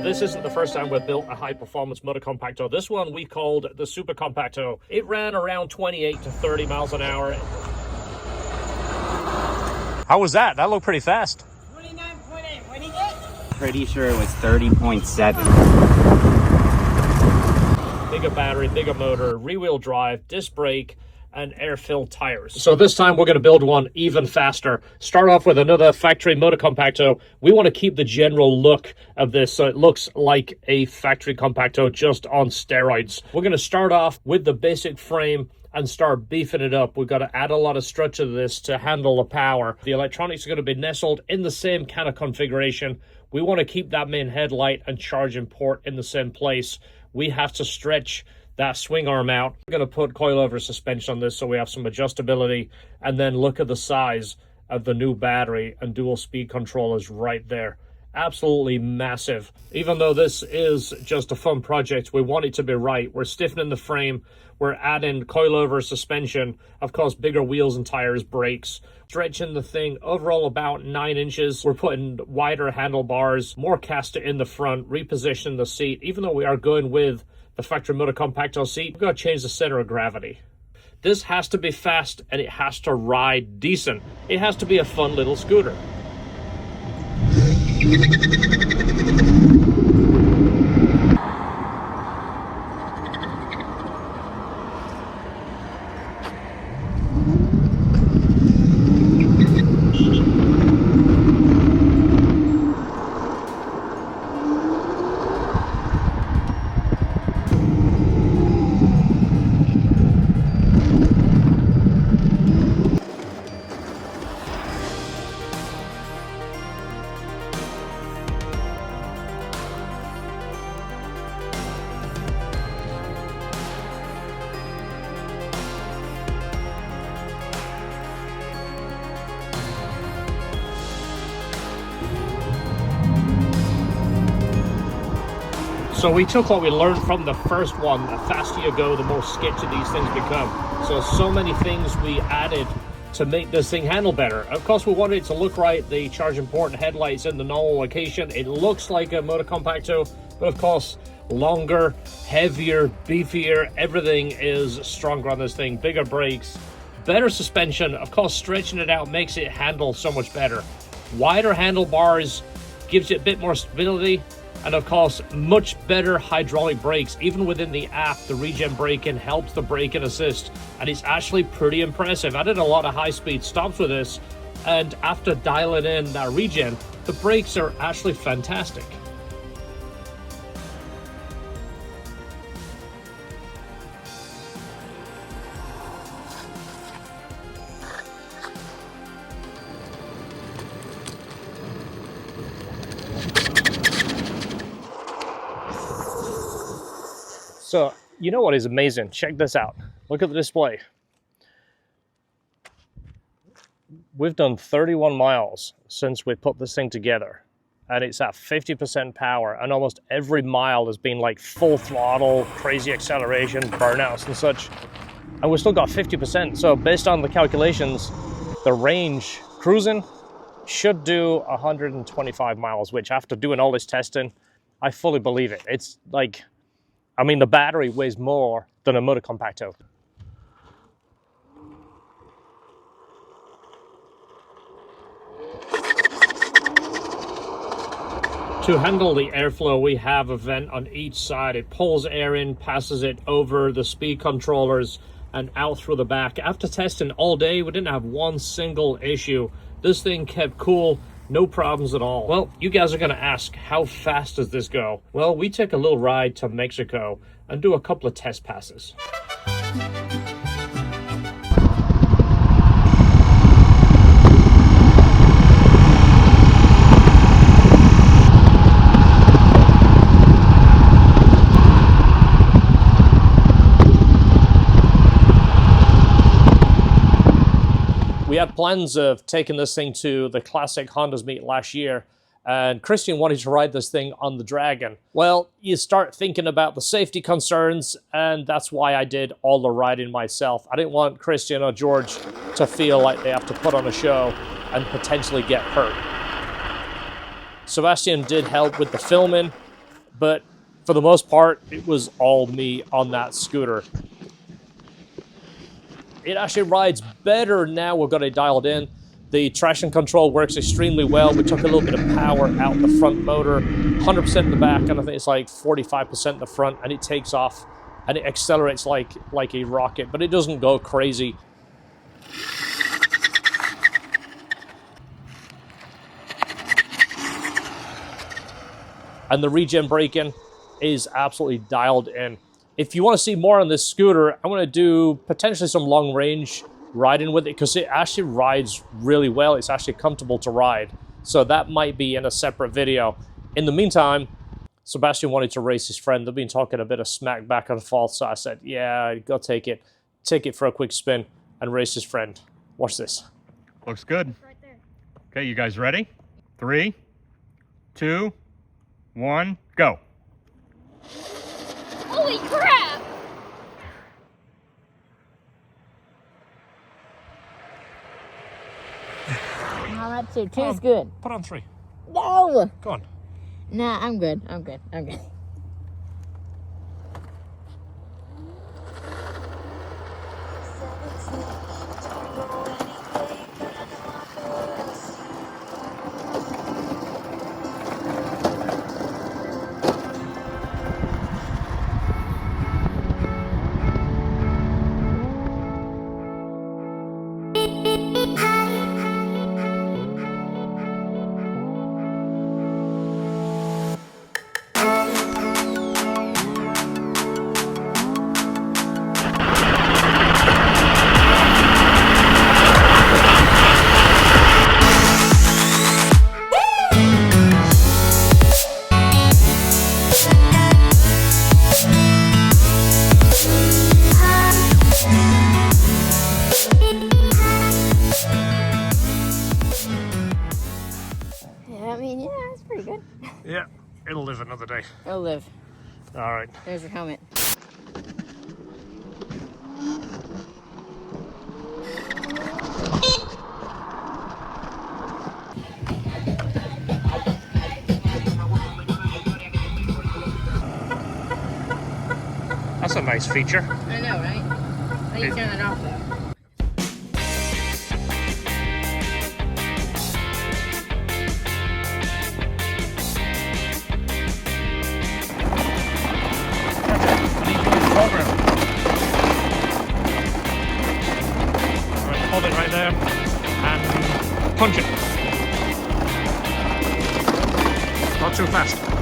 This isn't the first time we've built a high-performance Moto Compacto. This one we called the Super Compacto. It ran around 28 to 30 miles an hour. How was that? That looked pretty fast. 29.8. What did he get? Pretty sure it was 30.7. Bigger battery, bigger motor, rear-wheel drive, disc brake, and air-filled tires. So this time we're going to build one even faster. Start off with another factory Moto Compacto. We want to keep the general look of this so it looks like a factory Compacto just on steroids. We're going to start off with the basic frame and start beefing it up. We've got to add a lot of structure to this to handle the power. The electronics are going to be nestled in the same kind of configuration. We want to keep that main headlight and charging port in the same place. We have to stretch that swing arm out. We're going to put coilover suspension on this so we have some adjustability, and then look at the size of the new battery and dual speed controllers right there. Absolutely massive. Even though this is just a fun project, we want it to be right. We're stiffening the frame, we're adding coilover suspension, of course bigger wheels and tires, brakes, stretching the thing overall about 9 inches. We're putting wider handlebars, more caster in the front, repositioning the seat. Even though we are going with the factory Moto Compacto seat, we've got to change the center of gravity. This has to be fast and it has to ride decent. It has to be a fun little scooter. So we took what we learned from the first one. The faster you go, the more sketchy these things become. So many things we added to make this thing handle better. Of course, we wanted it to look right. The charging port and headlights in the normal location. It looks like a Moto Compacto, but of course, longer, heavier, beefier. Everything is stronger on this thing. Bigger brakes, better suspension. Of course, stretching it out makes it handle so much better. Wider handlebars gives it a bit more stability. And of course, much better hydraulic brakes. Even within the app, the regen braking helps the brake and assist. And it's actually pretty impressive. I did a lot of high-speed stops with this. And after dialing in that regen, the brakes are actually fantastic. So, you know what is amazing? Check this out. Look at the display. We've done 31 miles since we put this thing together. And it's at 50% power. And almost every mile has been like full throttle, crazy acceleration, burnouts and such. And we've still got 50%. So based on the calculations, the range cruising should do 125 miles, which after doing all this testing, I fully believe it. It's like, I mean, the battery weighs more than a Moto Compacto. To handle the airflow, we have a vent on each side. It pulls air in, passes it over the speed controllers and out through the back. After testing all day, we didn't have one single issue. This thing kept cool. No problems at all. Well, you guys are gonna ask, how fast does this go? Well, we take a little ride to Mexico and do a couple of test passes. We had plans of taking this thing to the classic Hondas meet last year, and Christian wanted to ride this thing on the Dragon. Well, you start thinking about the safety concerns, and that's why I did all the riding myself. I didn't want Christian or George to feel like they have to put on a show and potentially get hurt. Sebastian did help with the filming, but for the most part, it was all me on that scooter. It actually rides better now we've got it dialed in. The traction control works extremely well. We took a little bit of power out the front motor, 100% in the back, and I think it's like 45% in the front, and it takes off, and it accelerates like a rocket, but it doesn't go crazy. And the regen braking is absolutely dialed in. If you want to see more on this scooter, I'm going to do potentially some long range riding with it because it actually rides really well. It's actually comfortable to ride. So that might be in a separate video. In the meantime, Sebastian wanted to race his friend. They've been talking a bit of smack back and forth. So I said, yeah, go take it. Take it for a quick spin and race his friend. Watch this. Looks good. Right there. Okay, you guys ready? 3, 2, 1, go. Holy crap! No, not two. Two's good. Put on 3. No! Go on. Nah, I'm good. I'm good. I'm good. Yeah, it'll live another day. It'll live. All right. There's your helmet. That's a nice feature. I know, right? How do you turn it off, though? Hold it right there and punch it. Not too fast.